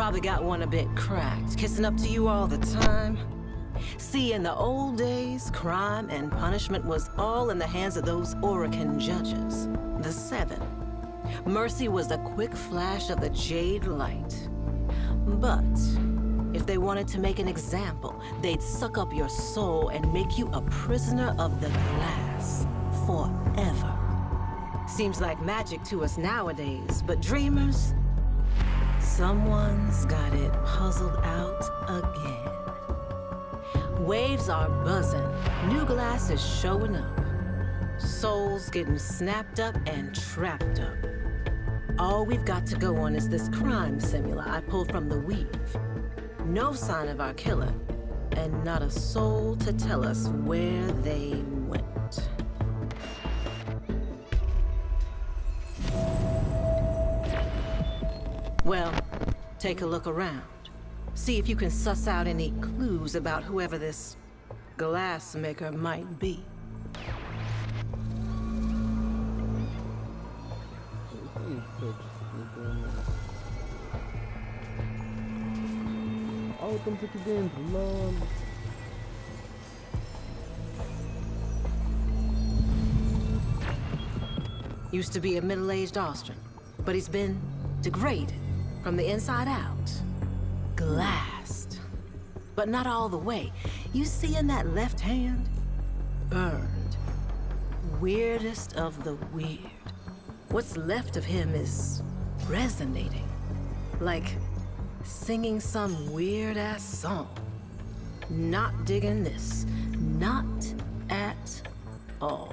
Probably got one a bit cracked, kissing up to you all the time. See, in the old days, crime and punishment was all in the hands of those Orican judges, the Seven. Mercy was the quick flash of the jade light. But if they wanted to make an example, they'd suck up your soul and make you a prisoner of the glass forever. Seems like magic to us nowadays, but dreamers, someone's got it puzzled out again. Waves are buzzing, new glass is showing up. Souls getting snapped up and trapped up. All we've got to go on is this crime simula I pulled from the weave. No sign of our killer, and not a soul to tell us where they went. Well, take a look around. See if you can suss out any clues about whoever this glass maker might be. Oh, estamos aqui dentro, lolo. Used to be a middle-aged Austrian, but he's been degraded from the inside out. Glassed. But not all the way. You see in that left hand? Burned. Weirdest of the weird. What's left of him is resonating. Like singing some weird-ass song. Not digging this. Not at all.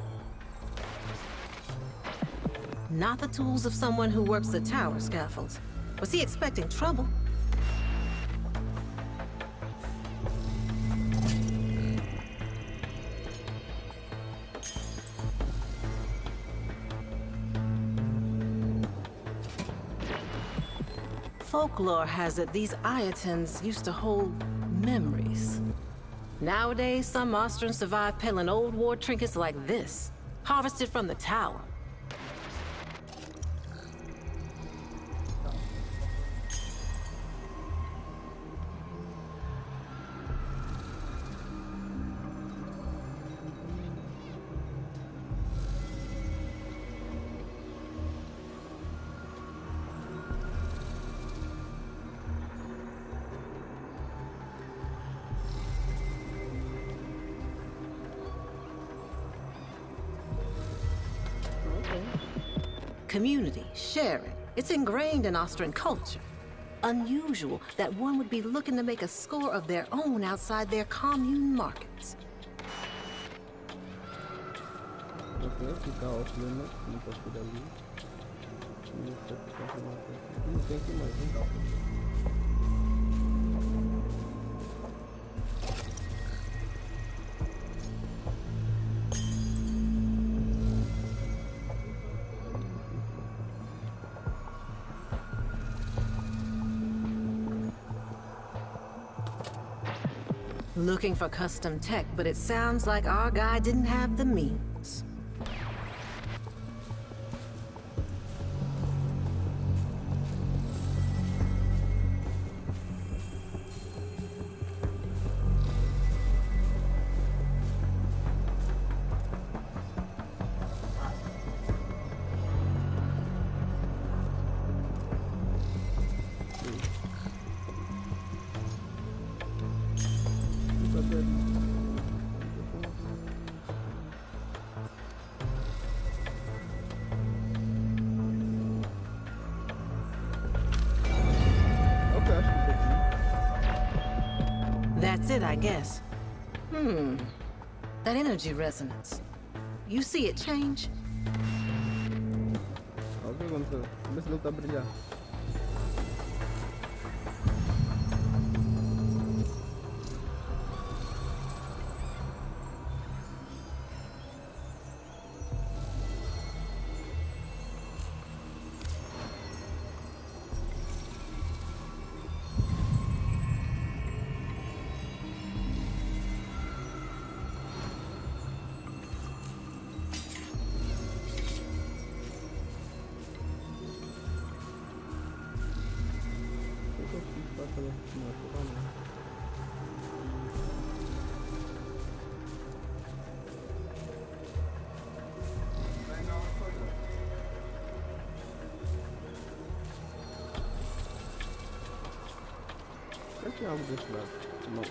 Not the tools of someone who works the tower scaffolds. Was he expecting trouble? Folklore has it these Iotans used to hold memories. Nowadays, some Austrians survive peddling old war trinkets like this, harvested from the tower. Community, sharing. It's ingrained in Austrian culture. Unusual that one would be looking to make a score of their own outside their commune markets. Ok, fica ótimo, né? Não posso cuidar ali. Não tem aqui mais, então. Looking for custom tech, but it sounds like our guy didn't have the means. That's it, I guess. That energy resonance. You see it change? Ok, vamos ver. Vamos ver se ele está a brilhar. pelo natural. Será que é algo desse lado? Não.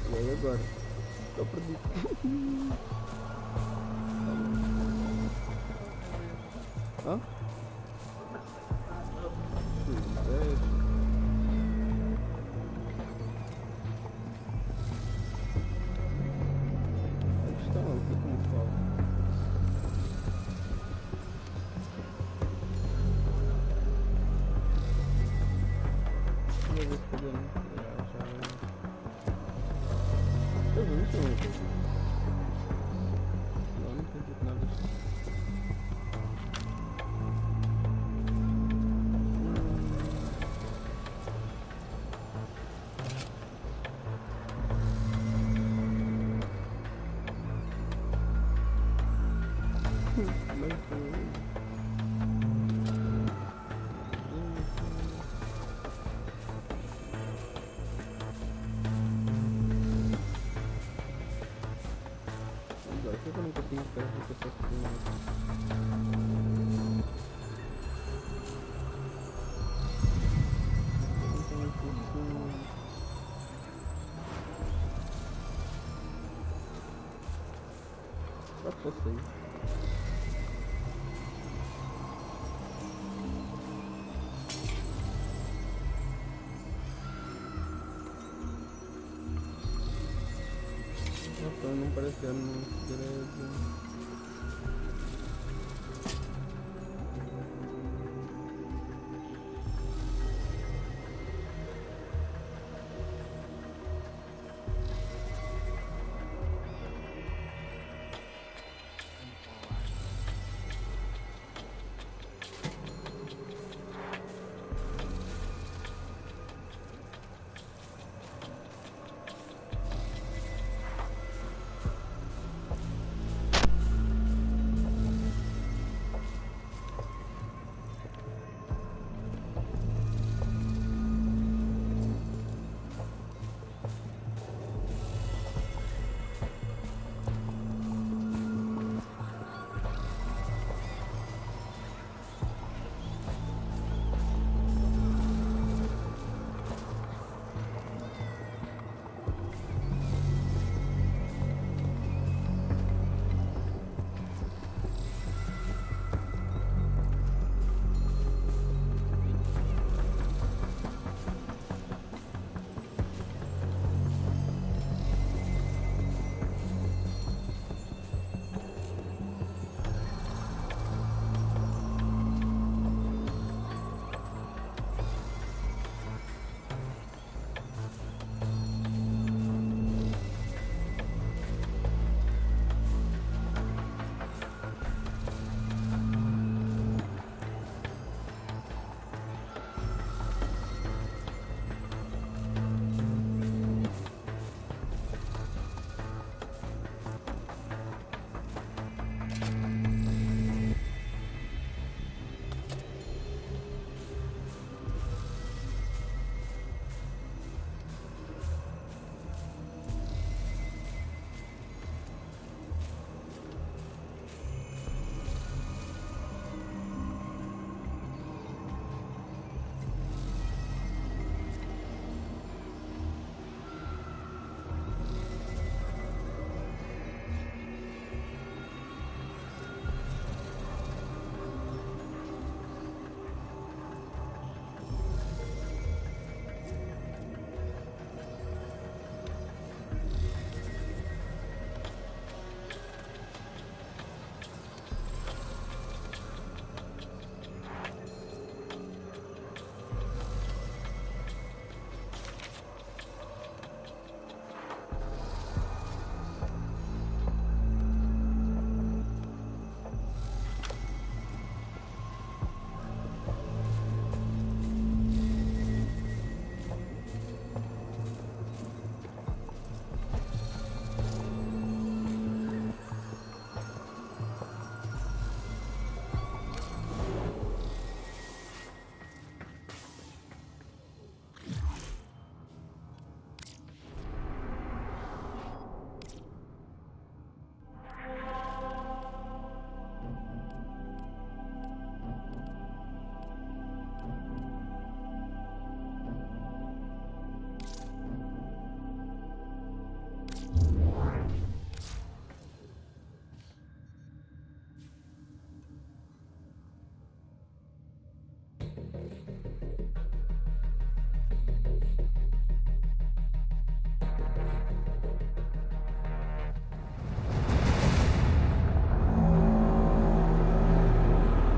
E aí agora? Tô perdido. Hã? Onde está? Não sei como fala. Deixa eu ver se podemos. Eu não sei onde. Não entendi nada disso. Por que eu não consigo esperar que essa só fosse aí. Nossa, não parece que é no direito.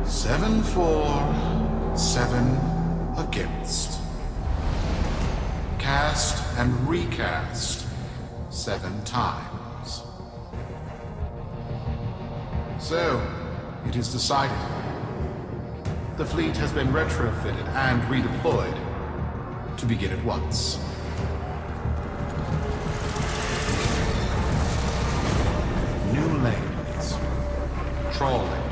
7 for, 7 against. Cast and recast 7 times. So, it is decided. The fleet has been retrofitted and redeployed to begin at once. New lanes. Trawling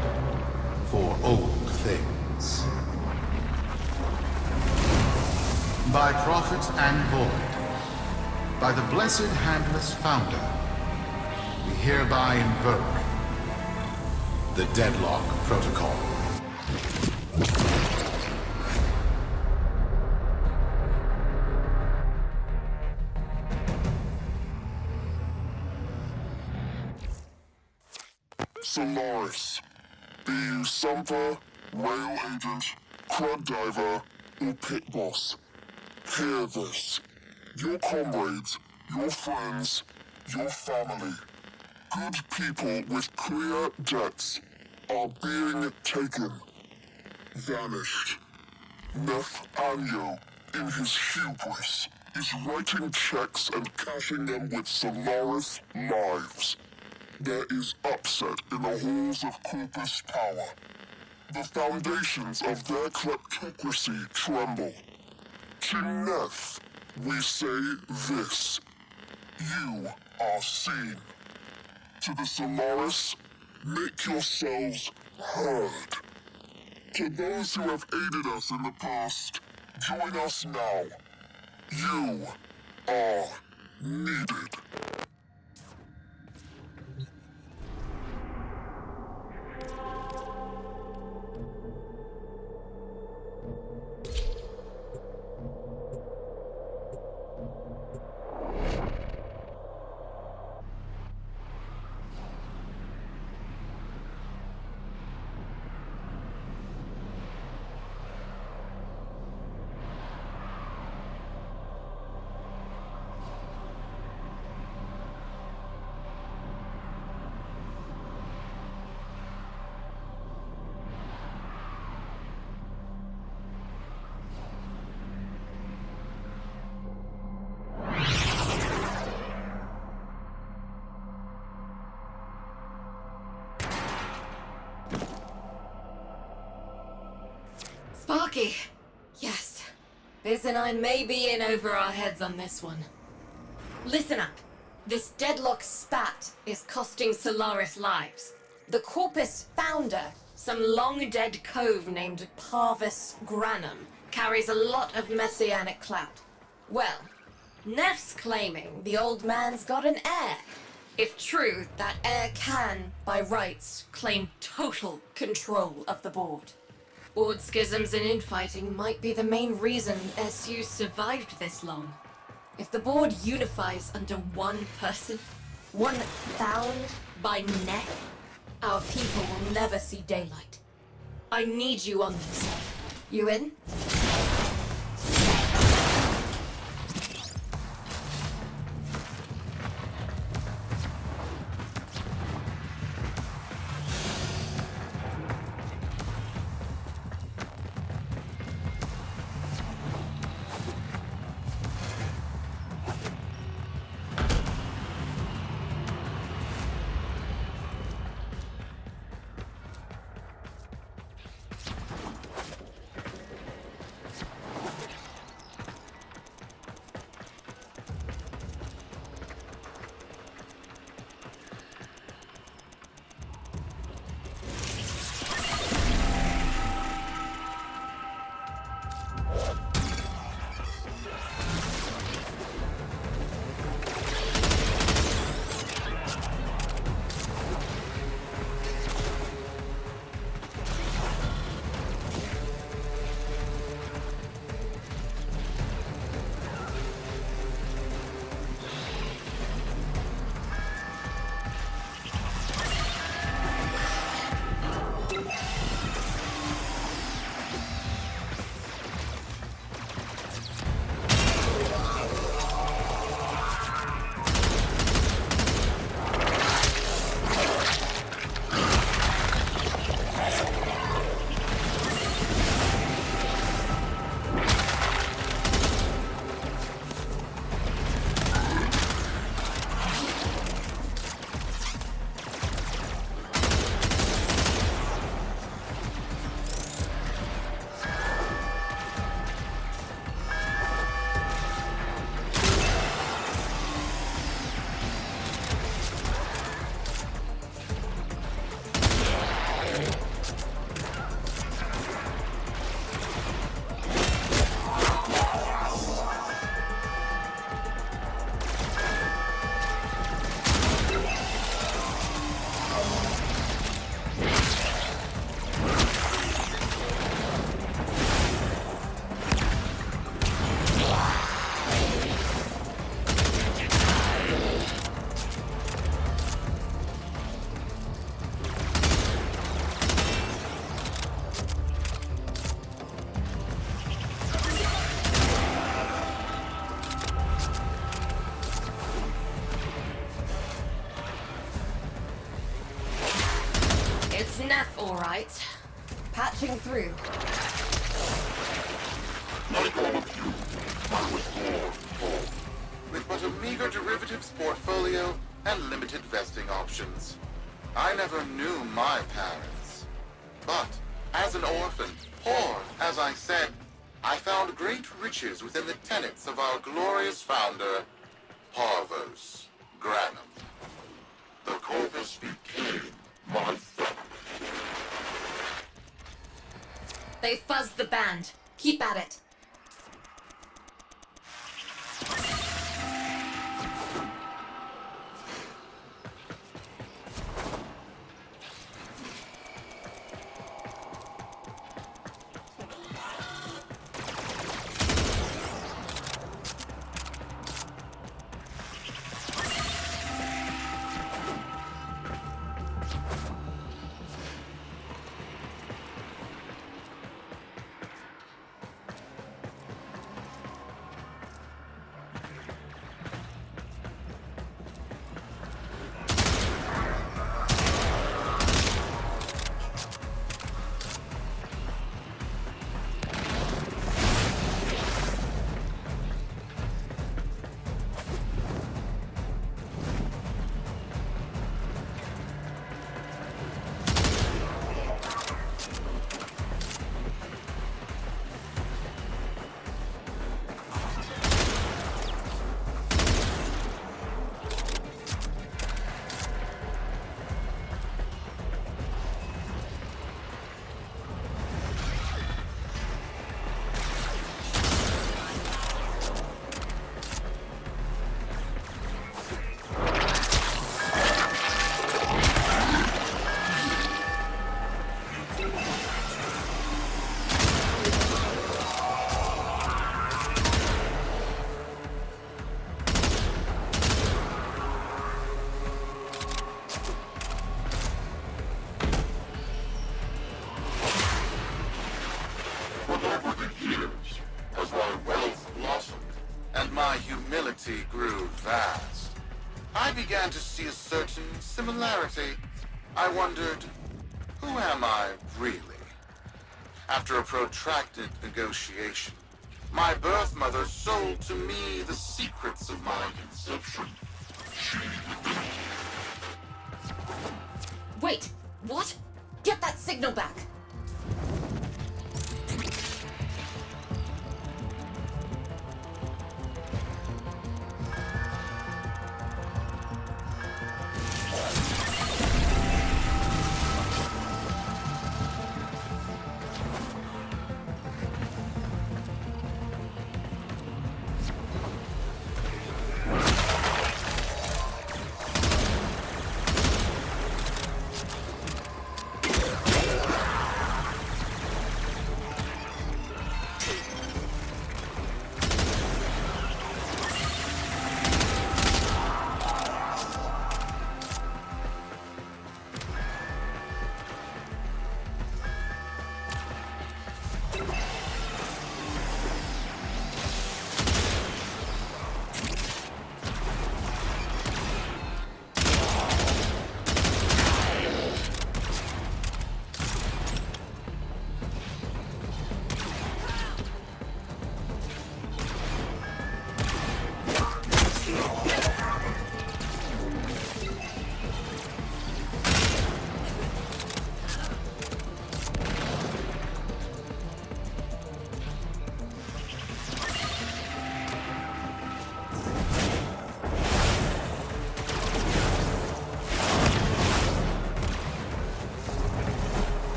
for old things. By prophet and void, by the blessed handless founder, we hereby invoke the Deadlock Protocol. Solaris. Be you Sumper, Rail Agent, Crud Diver, or Pit Boss. Hear this. Your comrades, your friends, your family, good people with clear debts are being taken. Vanished. Nathaniel, in his hubris, is writing checks and cashing them with Solaris lives. There is upset in the halls of Corpus power. The foundations of their kleptocracy tremble. To Neth, we say this. You are seen. To the Solaris, make yourselves heard. To those who have aided us in the past, join us now. You are needed. Sparky! Yes. Biz and I may be in over our heads on this one. Listen up. This Deadlock spat is costing Solaris lives. The Corpus founder, some long-dead cove named Parvis Granum, carries a lot of messianic clout. Well, Neff's claiming the old man's got an heir. If true, that heir can, by rights, claim total control of the board. Board schisms and infighting might be the main reason SU survived this long. If the board unifies under one person, one found by Neff, our people will never see daylight. I need you on this. You in? right. Patching through. Like all of you, I was born poor. With but a meager derivatives portfolio and limited vesting options. I never knew my parents. But, as an orphan, poor, as I said, I found great riches within the tenets of our glorious founder, Parvos Granum. The corpus became my family. They fuzzed the band. Keep at it. Grew vast. I began to see a certain similarity. I wondered, who am I really? After a protracted negotiation, my birth mother sold to me the secrets of my conception. Wait, what? Get that signal back.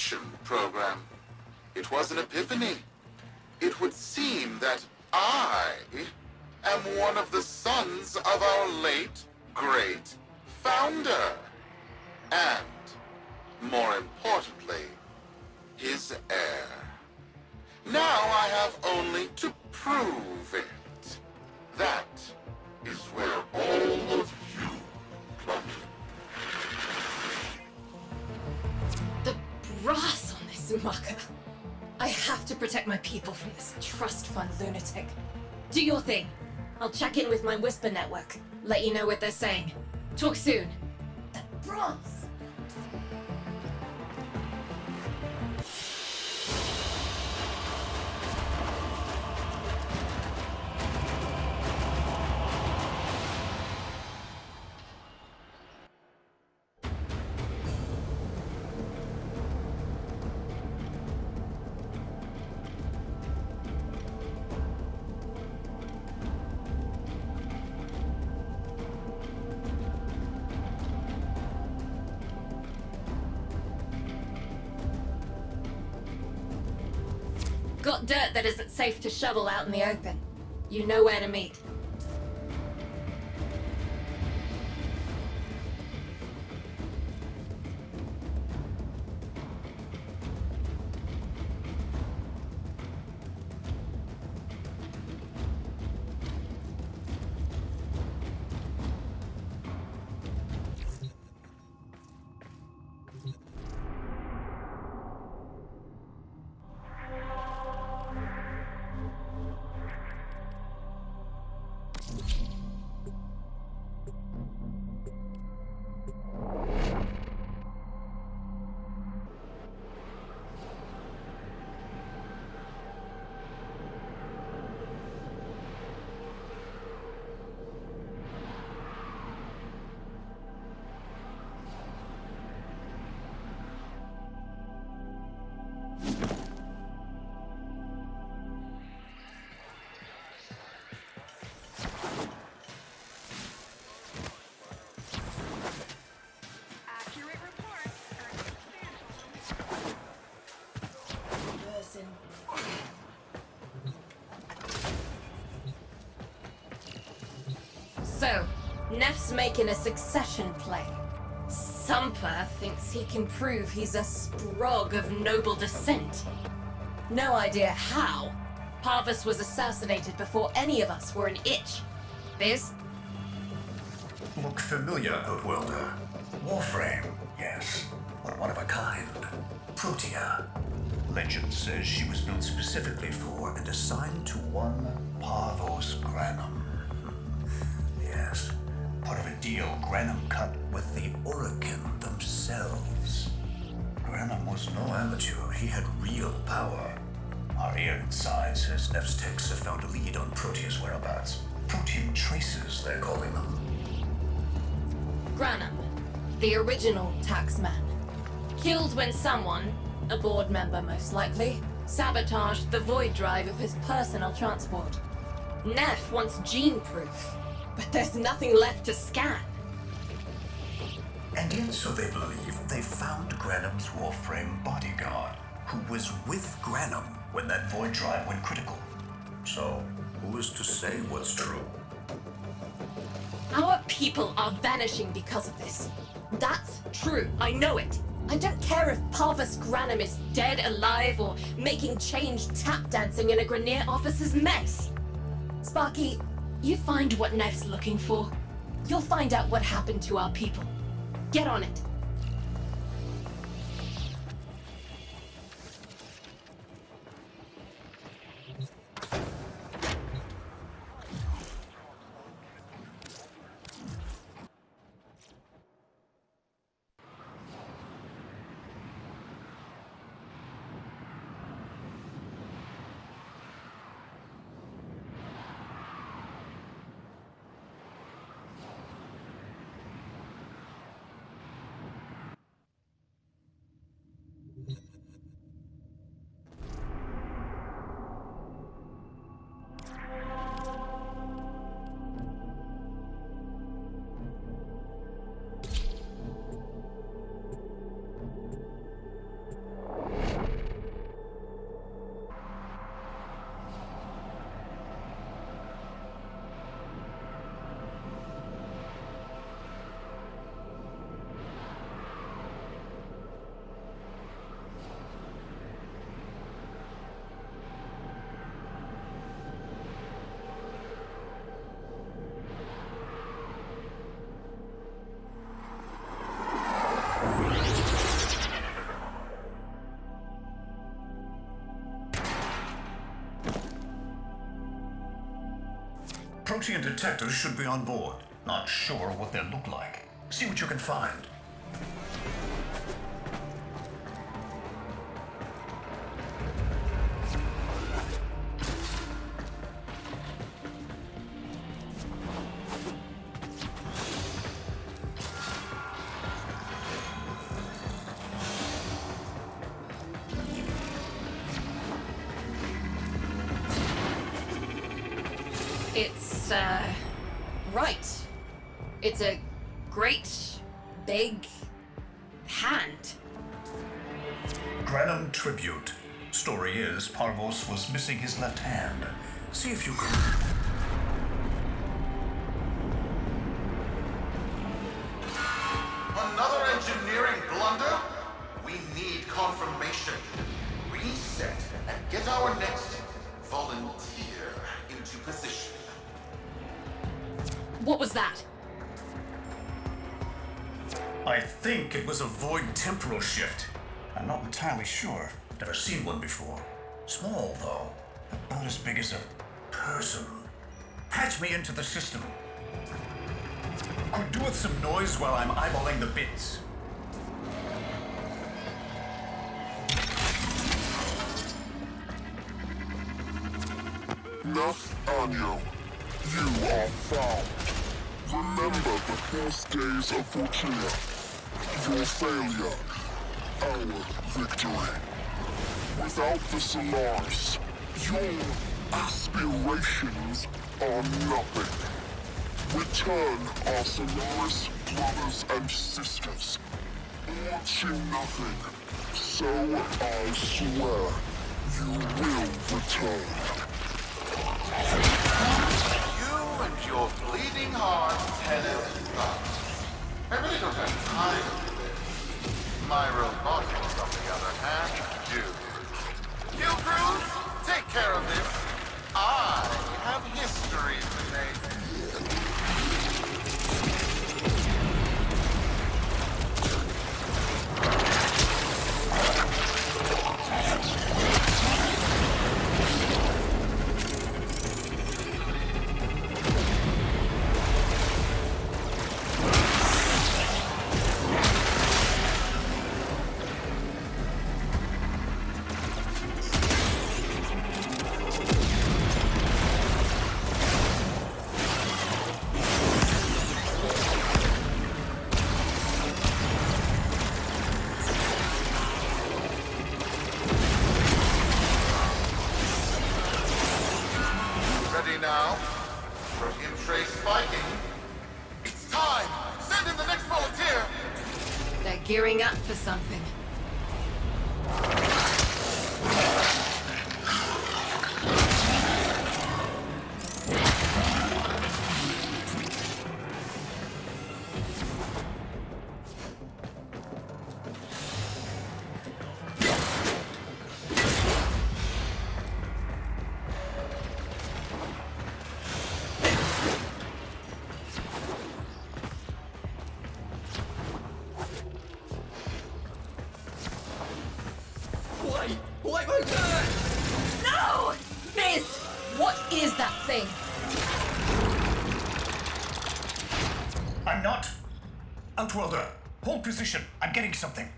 restoration program. It was an epiphany. It would seem that I am one of the sons of our late, great founder. And, more importantly, his heir. Now I have only to prove it. That is where all of you come in. The brass on this mucker. I have to protect my people from this trust fund lunatic. Do your thing. I'll check in with my Whisper network. Let you know what they're saying. Talk soon. The brass! Got dirt that isn't safe to shovel out in the open. You know where to meet. So, Neff's making a succession play. Sumper thinks he can prove he's a sprog of noble descent. No idea how. Parvus was assassinated before any of us were an itch. Biz? Look familiar, Outworlder. Warframe, yes, but one of a kind. Protea. Legend says she was built specifically for and assigned to one Parvos Granum. Yes, part of a deal Granum cut with the Orokin themselves. Granum was no amateur, he had real power. Our ear inside says Neff's techs have found a lead on Protea's whereabouts. Protean traces, they're calling them. Granum, the original taxman. Killed when someone, a board member most likely, sabotaged the void drive of his personal transport. Neff wants gene proof, but there's nothing left to scan. And yet, so they believe, they found Granum's Warframe bodyguard, who was with Granum when that void drive went critical. So, who is to say what's true? Our people are vanishing because of this. That's true, I know it. I don't care if Parvus Granum is dead, alive, or making change tap dancing in a Grenier officer's mess. Sparky, you find what Neff's looking for. You'll find out what happened to our people. Get on it. Protean detectors should be on board. Not sure what they'll look like. See what you can find. It's, right. It's a great, big hand. Granum tribute. Story is, Parvos was missing his left hand. See if you can... Another engineering blunder? We need confirmation. Reset and get our next volunteer into position. What was that? I think it was a void temporal shift. I'm not entirely sure. Never seen one before. Small, though. About as big as a person. Patch me into the system. Could do with some noise while I'm eyeballing the bits. Nathaniel, you are found. Remember the best days of Fortuna. Your failure, our victory. Without the Solaris, your aspirations are nothing. Return our Solaris brothers and sisters, or to nothing. So I swear, you will return. You and your bleeding heart, tenant thoughts. I really don't have time for this. My robotics, on the other hand, do. You crews, take care of this. I have history to make. Ready now? Protein trace spiking. It's time! Send in the next volunteer! They're gearing up for something. No! Biz! What is that thing? I'm not. Outworlder, hold position. I'm getting something.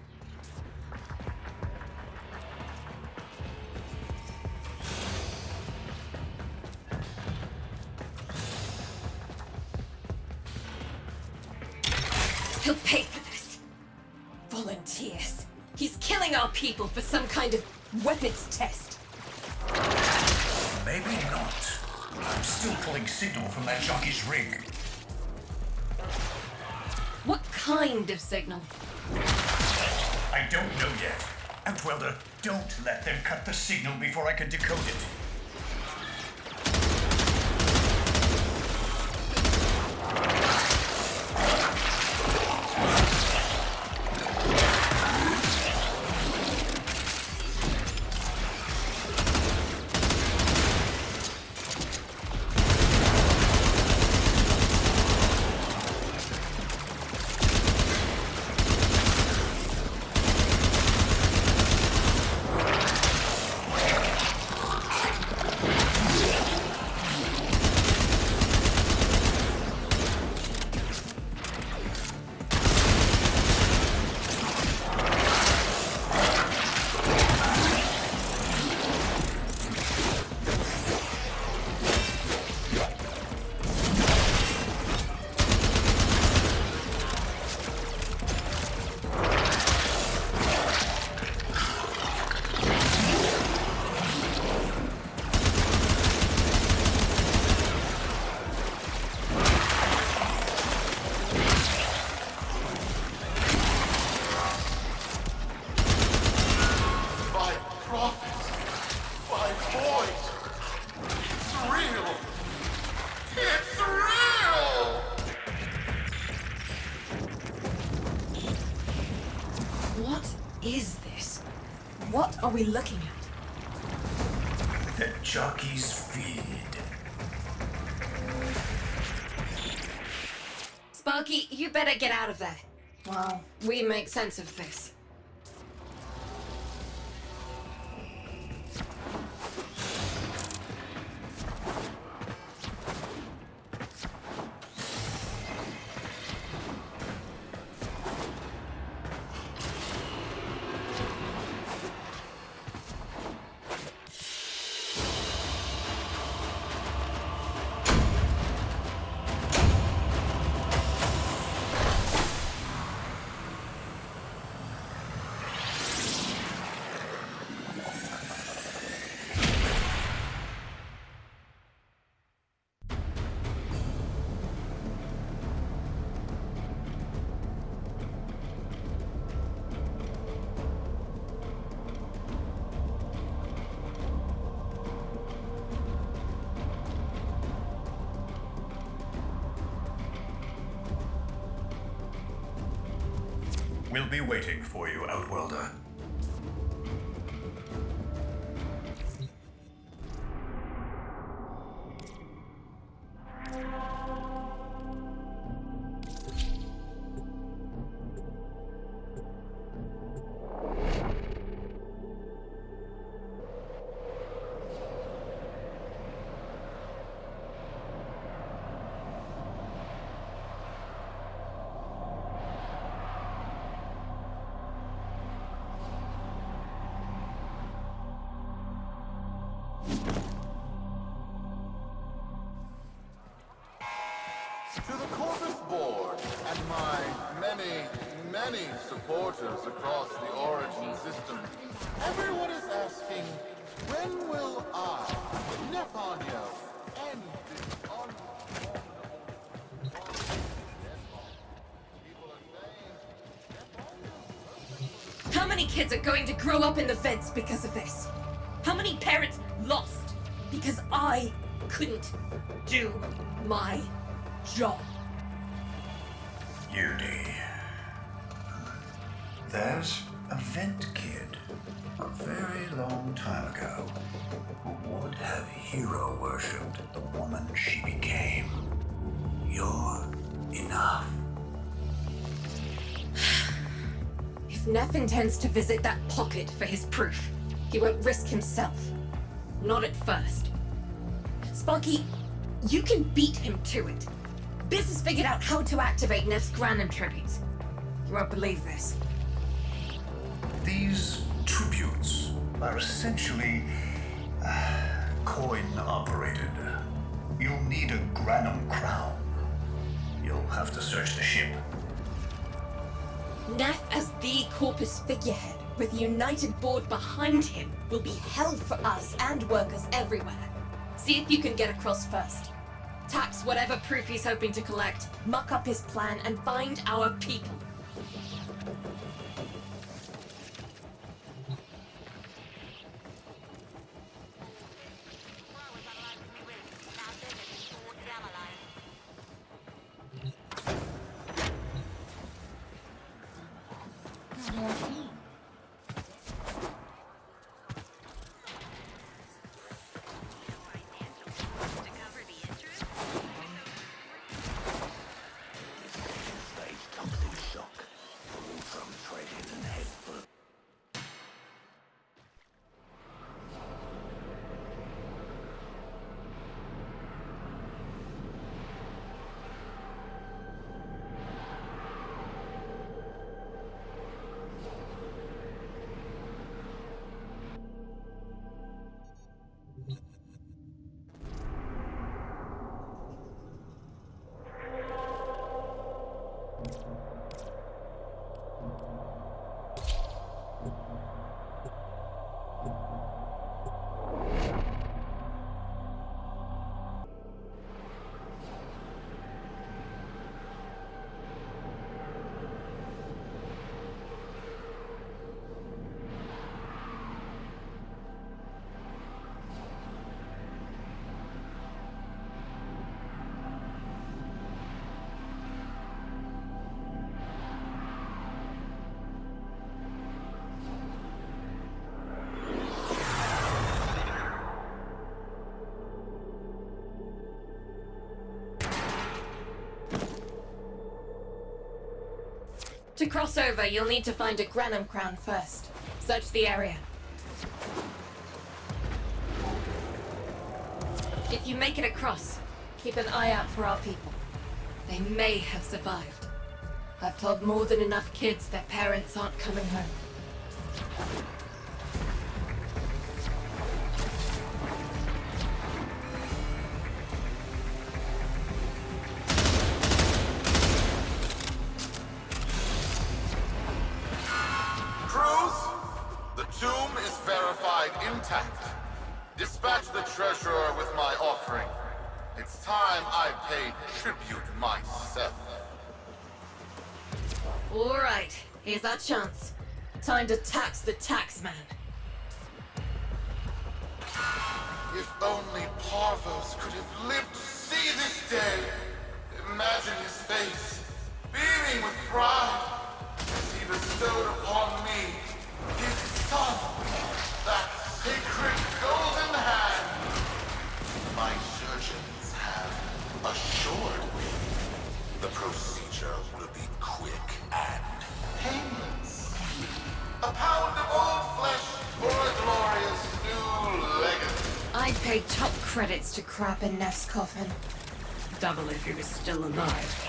He'll pay for this. Volunteers. He's killing our people for some kind of weapons test. Maybe not. I'm still pulling signal from that jockey's rig. What kind of signal? I don't know yet. Outworlder, don't let them cut the signal before I can decode it. we looking at? The jockey's feed. Sparky, you better get out of there. Well, we make sense of this. We'll be waiting for you, Outworlder. To the Corvus Board and my many supporters across the Origin system, everyone is asking, when will I, Neponyo, end this unpardonable... People are saying... How many kids are going to grow up in the vents because of this? How many parents lost because I couldn't do my job? Yudi. There's a vent kid a very long time ago who would have hero worshipped the woman she became. You're enough. If Neff intends to visit that pocket for his proof, he won't risk himself. Not at first. Sparky, you can beat him to it. Biz has figured out how to activate Neff's Granum tributes. You won't believe this. These tributes are essentially coin-operated. You'll need a Granum crown. You'll have to search the ship. Neff as the Corpus figurehead, with a united board behind him, will be hell for us and workers everywhere. See if you can get across first. Tax whatever proof he's hoping to collect, muck up his plan, and find our people. To cross over, you'll need to find a Granum crown first. Search the area. If you make it across, keep an eye out for our people. They may have survived. I've told more than enough kids their parents aren't coming home. The tomb is verified intact. Dispatch the treasurer with my offering. It's time I paid tribute myself. All right, here's our chance. Time to tax the taxman. If only Parvos could have lived to see this day. Imagine his face, beaming with pride, as he bestowed upon me his son, that sacred golden hand. My surgeons have assured me the procedure will be quick and painless. A pound of old flesh for a glorious new legacy. I'd pay top credits to crap in Neff's coffin. Double if he was still alive.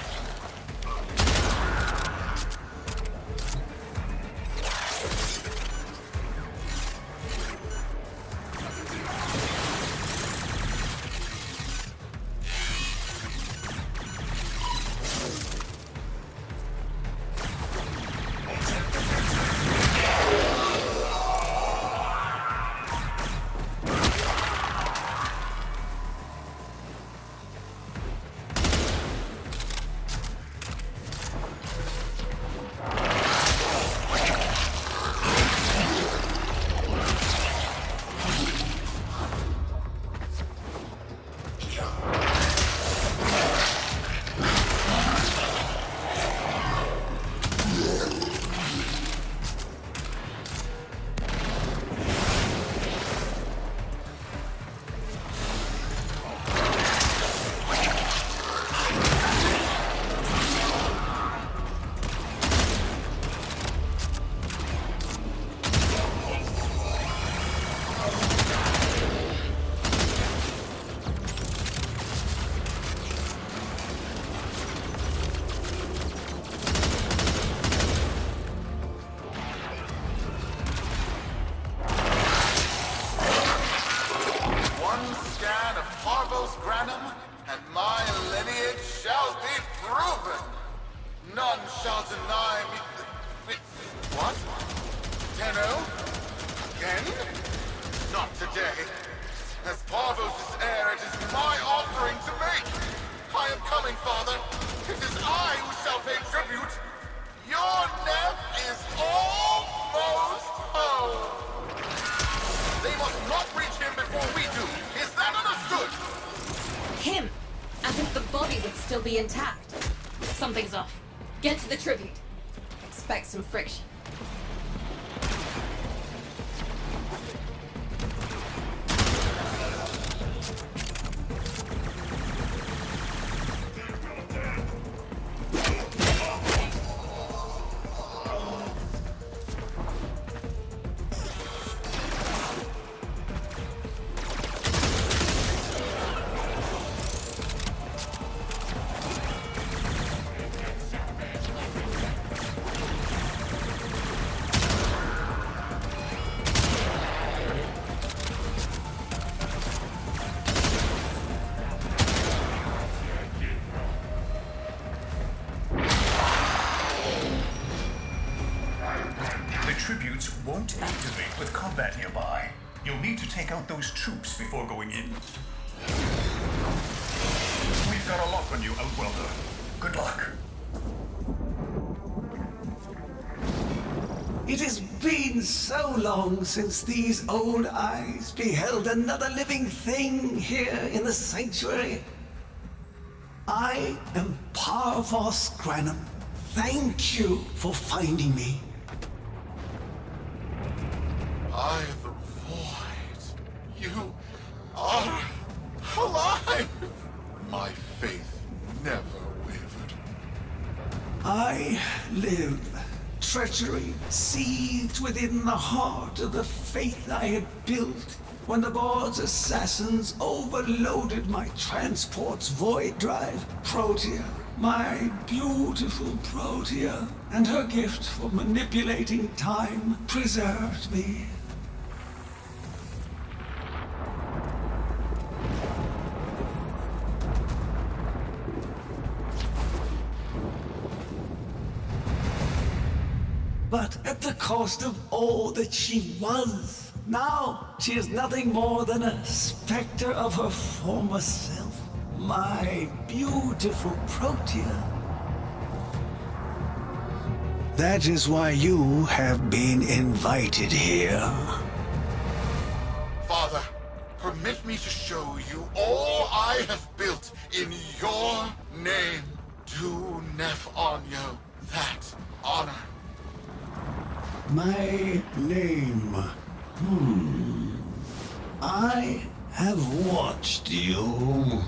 None shall deny me. What? Tenno? Again? Not today. As Parvos' heir, it is my offering to make. I am coming, Father. It is I who shall pay tribute. Your Neff is almost home. They must not reach him before we do. Is that understood? Him! As if the body would still be intact. Something's off. Get to the tribute. Expect some friction. Tributes won't activate with combat nearby. You'll need to take out those troops before going in. We've got a lock on you, Outwelder. Good luck. It has been so long since these old eyes beheld another living thing here in the sanctuary. I am Parvos Granum. Thank you for finding me. I, the Void. You are alive! My faith never wavered. I live treachery seethed within the heart of the faith I had built when the board's assassins overloaded my transport's void drive. Protea, my beautiful Protea, and her gift for manipulating time preserved me. But at the cost of all that she was. Now she is nothing more than a specter of her former self. My beautiful Protea. That is why you have been invited here. Father, permit me to show you all I have built in your name. Do Nef Anyo that honor. My name. I have watched you.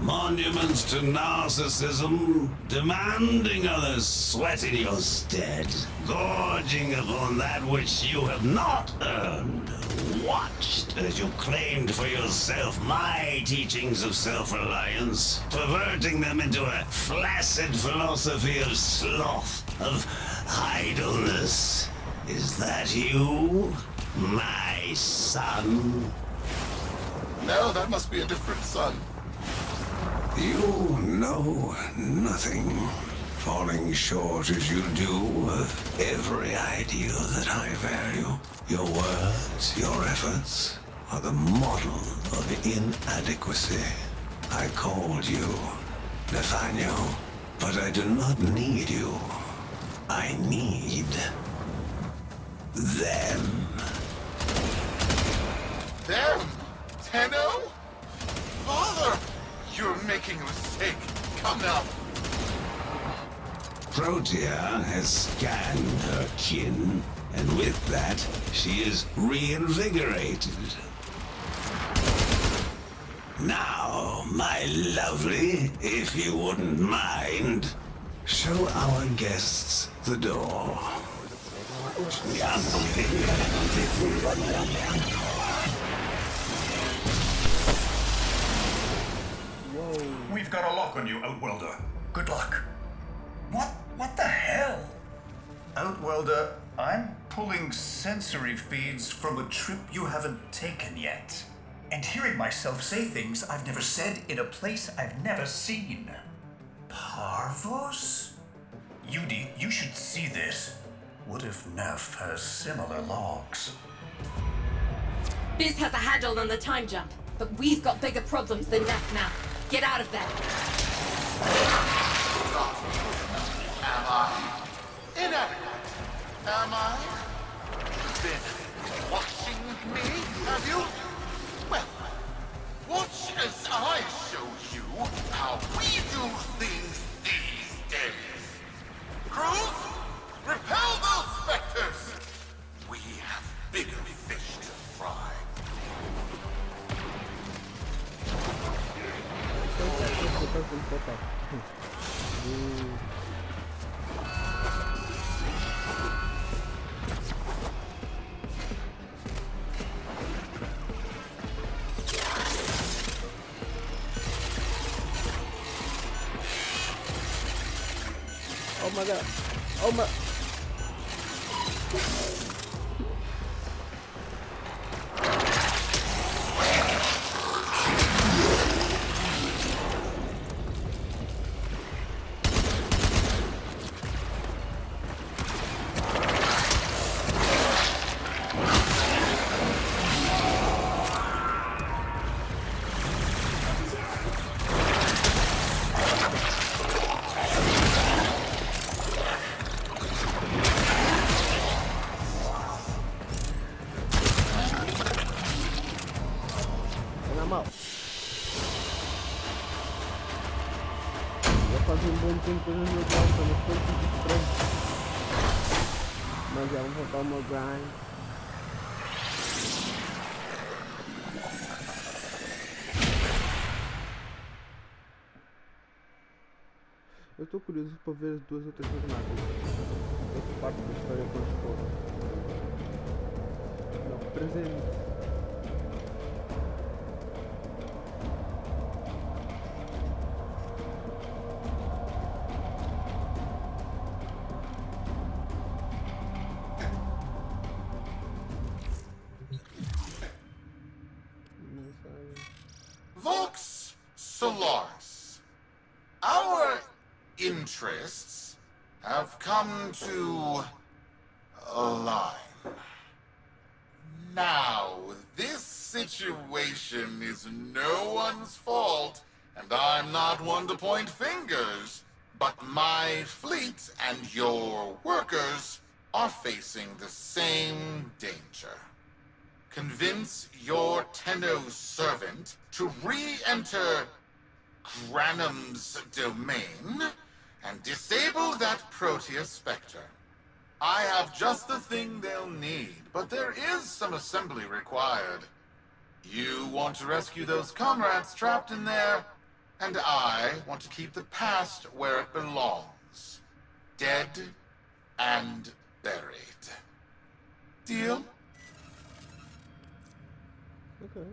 Monuments to narcissism, demanding others sweat in your stead, gorging upon that which you have not earned. Watched as you claimed for yourself my teachings of self-reliance, perverting them into a flaccid philosophy of sloth, of idleness. Is that you, my son? No, that must be a different son. You know nothing, falling short as you do of every ideal that I value. Your words, your efforts, are the model of inadequacy. I called you Nathaniel, but I do not need you. I need them. Them? Tenno? Father! You're making a mistake. Come now. Protea has scanned her kin, and with that, she is reinvigorated. Now, my lovely, if you wouldn't mind, show our guests the door. We've got a lock on you, Outwelder. Good luck. What the hell? Outwelder, I'm pulling sensory feeds from a trip you haven't taken yet. And hearing myself say things I've never said in a place I've never seen. Parvos? Yudi, you should see this. What if Neff has similar logs? Biz has a handle on the time jump, but we've got bigger problems than Neff now. Get out of there. Am I inadequate? Am I? Been watching me, have you? Well, watch as I show you how we do things these days. Crews, repel those specters! We have bigger fish to fry. Oh my god. Oh my. I'm out. Vou fazer bom tempo no meu golpe, eu não estou estranho. Mas já vou voltar o meu grind. Eu Eu tô curioso pra ver as duas outras jornadas. Outra parte da história quando for. Não, presente. Vox Solaris. Our interests have come to align. Now, this situation is no one's fault, and I'm not one to point fingers, but my fleet and your workers are facing the same danger. Convince your Tenno servant to re-enter Granum's domain and disable that Protea Spectre. I have just the thing they'll need, but there is some assembly required. You want to rescue those comrades trapped in there, and I want to keep the past where it belongs. Dead and buried. Deal? Okay.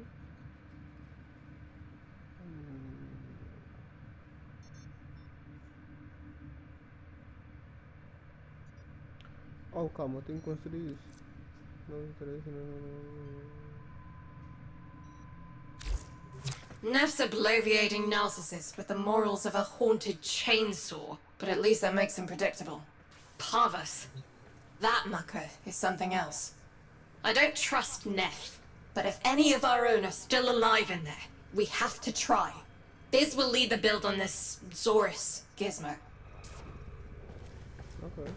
Oh, calma, eu tenho que construir isso. Não interessa, Neff's a bloviating narcissist with the morals of a haunted chainsaw, but at least that makes him predictable. Parvus. That mucker is something else. I don't trust Neff, but if any of our own are still alive in there, we have to try. Biz will lead the build on this Zorus gizmo. Okay.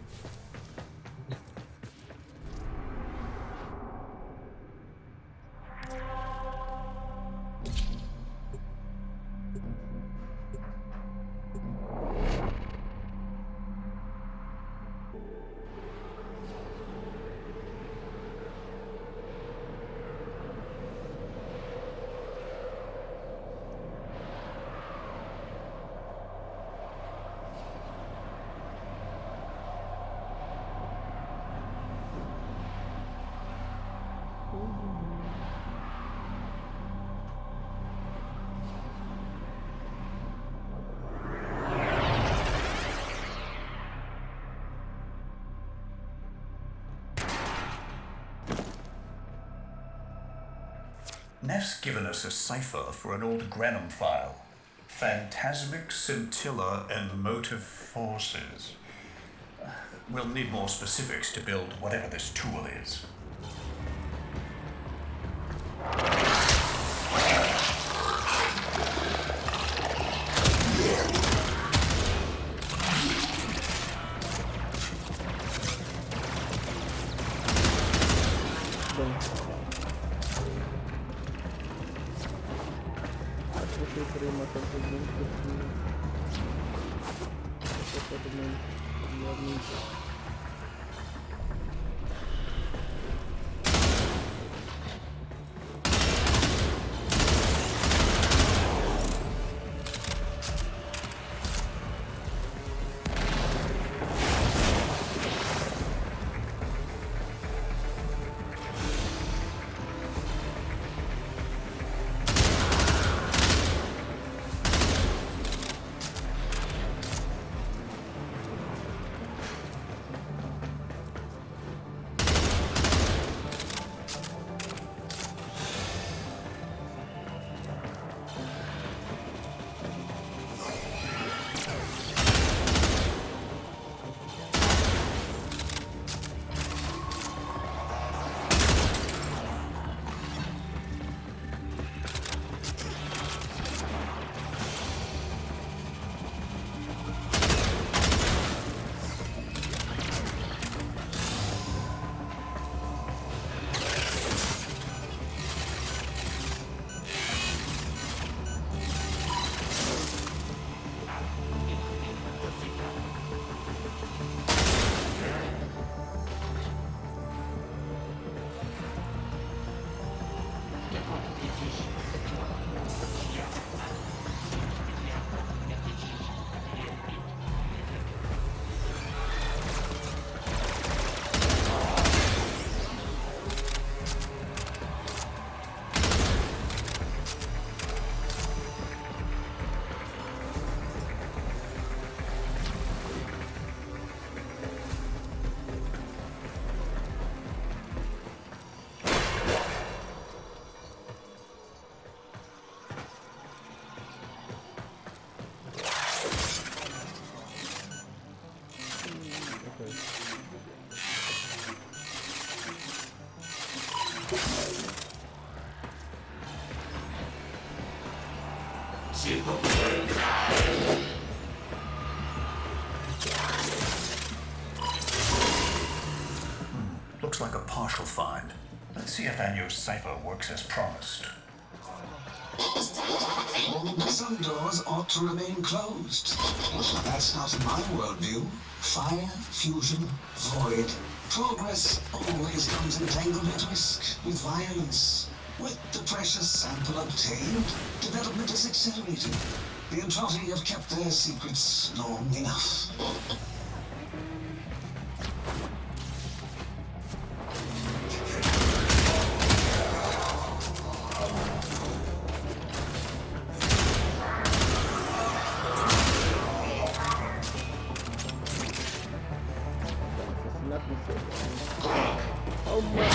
Neff's given us a cipher for an old Granum file. Phantasmic scintilla and motive forces. We'll need more specifics to build whatever this tool is. Eu queria matar todo mundo porque todo mundo realmente. Looks like a partial find. Let's see if Anyo's cipher works as promised. Some doors ought to remain closed. That's not my worldview. Fire, fusion, void. Progress always comes entangled at risk with violence. With the precious sample obtained, development is accelerated. The Entrotti have kept their secrets long enough. Oh my.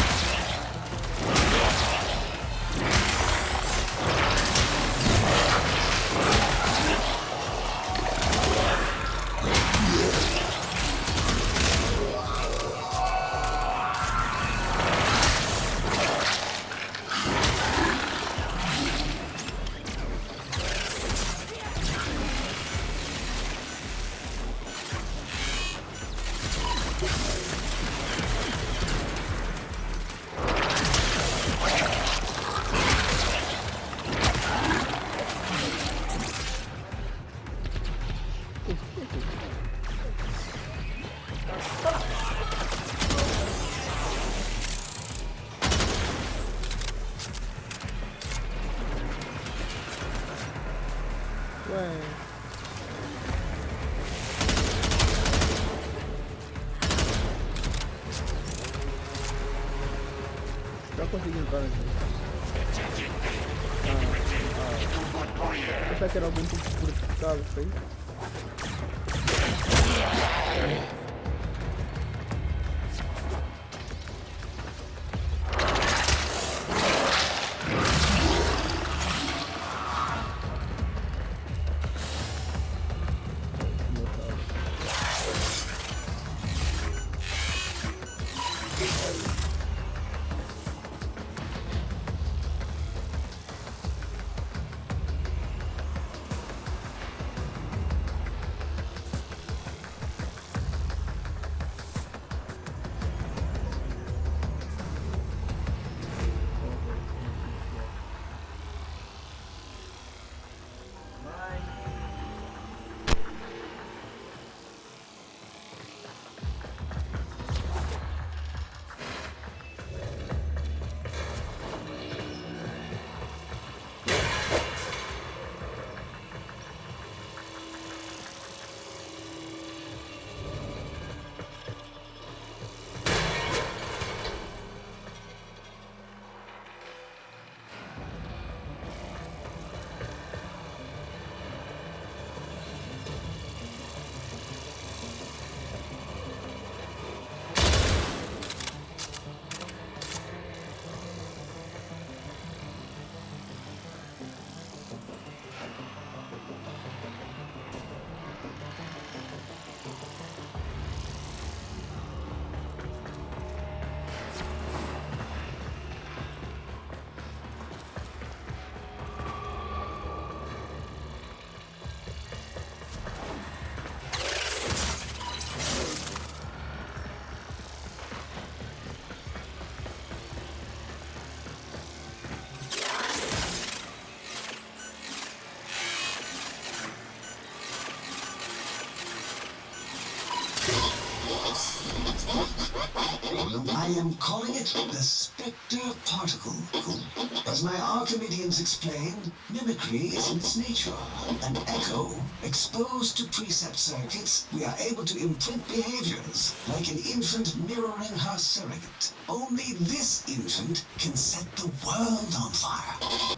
Tá conseguindo entrar aqui. Será que era algum tipo de fortificado isso aí? I am calling it the Spectre Particle. As my Archimedeans explained, mimicry is in its nature. An echo, exposed to precept circuits, we are able to imprint behaviors, like an infant mirroring her surrogate. Only this infant can set the world on fire.